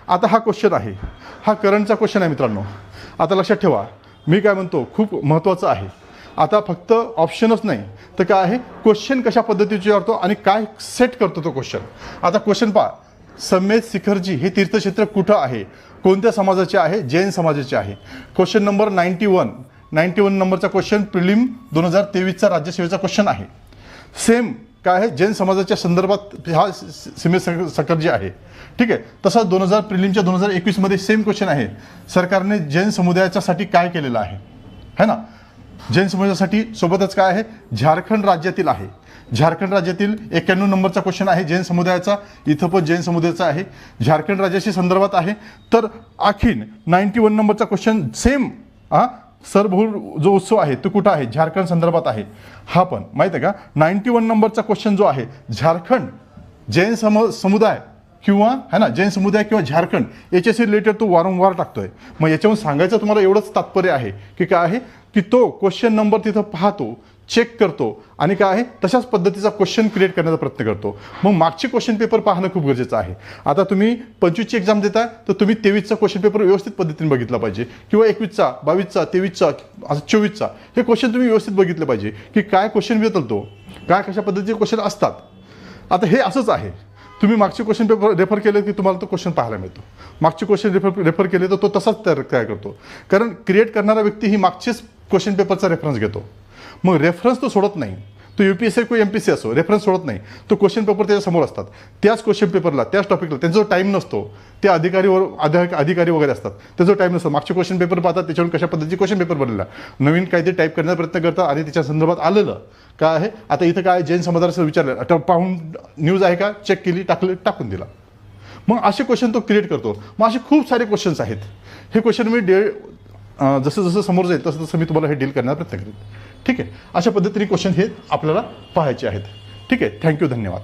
आता हा क्वेश्चन आहे, हा करंटचा क्वेश्चन आहे मित्रांनो. आता लक्षात ठेवा, मी काय म्हणतो खूप महत्त्वाचं आहे. आता फक्त ऑप्शनच नाही तर काय आहे, क्वेश्चन कशा पद्धतीचे विचारतो आणि काय सेट करतो तो क्वेश्चन. आता क्वेश्चन पहा, समेत शिखरजी हे तीर्थक्षेत्र कुठं आहे, कोणत्या समाजाचे आहे, जैन समाजाचे आहे. क्वेश्चन नंबर 91 नंबरचा क्वेश्चन प्रिलिम 2023चा राज्यसेवेचा क्वेश्चन आहे. सेम काय आहे, जैन समाजाच्या संदर्भात हा समेत शिखरजी आहे. ठीक आहे. तसाच 2000 प्रिलिमच्या 2021मध्ये सेम क्वेश्चन आहे, सरकारने जैन समुदायाच्यासाठी काय केलेलं आहे, है ना. जैन समाजासाठी सोबतच काय आहे, झारखंड राज्यातील आहे. झारखंड राज्यातील 91 नंबरचा क्वेश्चन आहे जैन समुदायाचा. इथं पण जैन समुदायाचा आहे, झारखंड राज्याशी संदर्भात आहे. तर आणखीन 91 नंबरचा क्वेश्चन सेम, सरभूर जो उत्सव आहे तो कुठं आहे, झारखंड संदर्भात आहे. हा पण माहीत आहे का, 91 नंबरचा क्वेश्चन जो आहे, झारखंड जैन समुदाय किंवा है ना, जैन समुदाय किंवा झारखंड याच्याशी रिलेटेड तो वारंवार टाकतोय. मग याच्यावरून सांगायचं तुम्हाला एवढंच तात्पर्य आहे की काय आहे, की तो क्वेश्चन नंबर तिथं पाहतो, चेक करतो आणि काय आहे तशाच पद्धतीचा क्वेश्चन क्रिएट करण्याचा प्रयत्न करतो. मग मागचे क्वेश्चन पेपर पाहणं खूप गरजेचं आहे. आता तुम्ही 25ची एक्झाम देताय तर तुम्ही 23चा क्वेश्चन पेपर व्यवस्थित पद्धतीने बघितला पाहिजे, किंवा 21चा, 22चा, 23चा, 24चा हे क्वेश्चन तुम्ही व्यवस्थित बघितले पाहिजे की काय क्वेश्चन येतो, काय कशा पद्धतीचे क्वेश्चन असतात. आता हे असंच आहे, तुम्ही मागचे क्वेश्चन पेपर रेफर केले की तुम्हाला तो क्वेश्चन पाहायला मिळतो. मागचे क्वेश्चन रेफर केले तर तो तसाच तयार करतो, कारण क्रिएट करणारा व्यक्ती ही मागचेच क्वेश्चन पेपरचा रेफरन्स घेतो. मग रेफरन्स तो सोडत नाही, तो UPSC किंवा MPSC असो, रेफरन्स सोडत नाही. तो क्वेश्चन पेपर त्याच्यासमोर असतात, त्याच क्वेश्चन पेपरला, त्याच टॉपिकला त्यांचा जो टाईम नसतो, ते अधिकारी वगैरे असतात, त्याचा टाईम नसतो. मागचे क्वेश्चन पेपर पाहतात, त्याच्यावर कशा पद्धतीचे क्वेश्चन पेपर बनलेला, नवीन काहीतरी टाईप करण्याचा प्रयत्न करतात आणि त्याच्या संदर्भात आलेलं काय आहे. आता इथं काय जैन समाजाचं विचारलं, आता पाहून न्यूज आहे का, चेक केली, टाकून दिला. मग असे क्वेश्चन तो क्रिएट करतो. मग असे खूप सारे क्वेश्चन्स आहेत. हे क्वेश्चन मी जसं समोर जाईल तसं मी तुम्हाला हे डील करण्याचा प्रयत्न करेन. ठीक आहे. अशा पद्धतीने क्वेश्चन हे आपल्याला पाहायचे आहेत. ठीक आहे. थँक्यू, धन्यवाद.